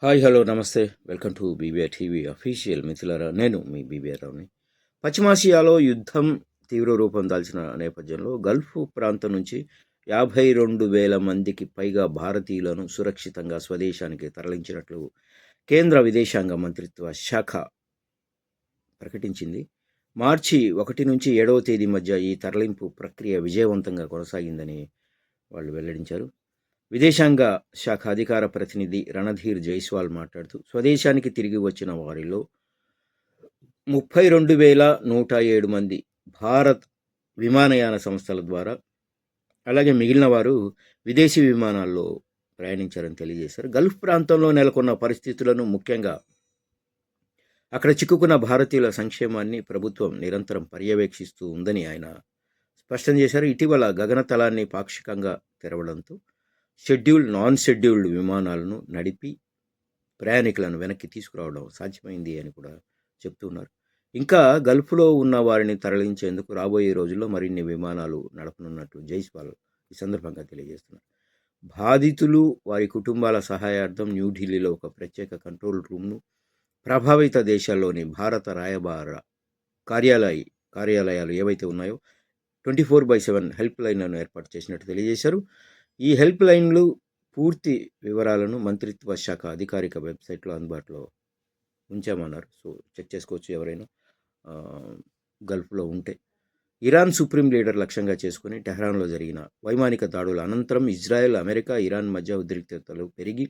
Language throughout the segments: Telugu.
హాయ్ హలో నమస్తే welcome to BBR TV official మిత్రులారా నేను మీ బీబీఆర్ రావుని. పశ్చిమాసియాలో యుద్ధం తీవ్ర రూపం దాల్చిన నేపథ్యంలో గల్ఫ్ ప్రాంతం నుంచి 52,000 మందికి పైగా భారతీయులను సురక్షితంగా స్వదేశానికి తరలించినట్లు కేంద్ర విదేశాంగ మంత్రిత్వ శాఖ ప్రకటించింది. మార్చి 1 నుంచి 7వ తేదీ మధ్య ఈ తరలింపు ప్రక్రియ విజయవంతంగా కొనసాగిందని వాళ్ళు వెల్లడించారు. విదేశాంగ శాఖ అధికార ప్రతినిధి రణధీర్ జైస్వాల్ మాట్లాడుతూ స్వదేశానికి తిరిగి వచ్చిన వారిలో 32,107 మంది భారత్ విమానయాన సంస్థల ద్వారా, అలాగే మిగిలిన వారు విదేశీ విమానాల్లో ప్రయాణించారని తెలియజేశారు. గల్ఫ్ ప్రాంతంలో నెలకొన్న పరిస్థితులను, ముఖ్యంగా అక్కడ చిక్కుకున్న భారతీయుల సంక్షేమాన్ని ప్రభుత్వం నిరంతరం పర్యవేక్షిస్తూ ఉందని ఆయన స్పష్టం చేశారు. ఇటీవల గగనతలాన్ని పాక్షికంగా తెరవడంతో నాన్ షెడ్యూల్డ్ విమానాలను నడిపి ప్రయాణికులను వెనక్కి తీసుకురావడం సాధ్యమైంది అని కూడా చెప్తున్నారు. ఇంకా గల్ఫ్లో ఉన్న వారిని తరలించేందుకు రాబోయే రోజుల్లో మరిన్ని విమానాలు నడపనున్నట్లు జైస్వాల్ ఈ సందర్భంగా తెలియజేస్తున్నారు. బాధితులు, వారి కుటుంబాల సహాయార్థం న్యూఢిల్లీలో ఒక ప్రత్యేక కంట్రోల్ రూమ్ను, ప్రభావిత దేశాల్లోని భారత రాయబార కార్యాలయాలు ఏవైతే ఉన్నాయో 24/7 హెల్ప్ లైన్లను ఏర్పాటు చేసినట్టు తెలియజేశారు. ఈ హెల్ప్ లైన్లు పూర్తి వివరాలను మంత్రిత్వ శాఖ అధికారిక వెబ్సైట్లో అందుబాటులో ఉంచామన్నారు. సో చెక్ చేసుకోవచ్చు ఎవరైనా గల్ఫ్లో ఉంటే. ఇరాన్ సుప్రీం లీడర్ లక్ష్యంగా చేసుకుని టెహ్రాన్లో జరిగిన వైమానిక దాడుల అనంతరం ఇజ్రాయెల్, అమెరికా, ఇరాన్ మధ్య ఉద్రిక్తతలు పెరిగి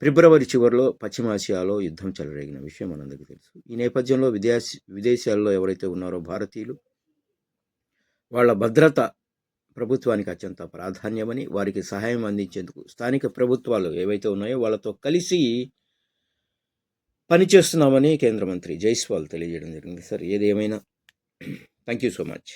ఫిబ్రవరి చివరిలో పశ్చిమాసియాలో యుద్ధం చెలరేగిన విషయం మనందరికీ తెలుసు. ఈ నేపథ్యంలో విదేశాల్లో ఎవరైతే ఉన్నారో భారతీయులు, వాళ్ళ భద్రత ప్రభుత్వానికి అత్యంత ప్రాధాన్యమని, వారికి సహాయం అందించేందుకు స్థానిక ప్రభుత్వాలు ఏవైతే ఉన్నాయో వాళ్ళతో కలిసి పనిచేస్తున్నామని కేంద్ర మంత్రి జైస్వాల్ తెలియజేయడం జరిగింది. సార్ ఏదేమైనా థ్యాంక్ యూ సో మచ్.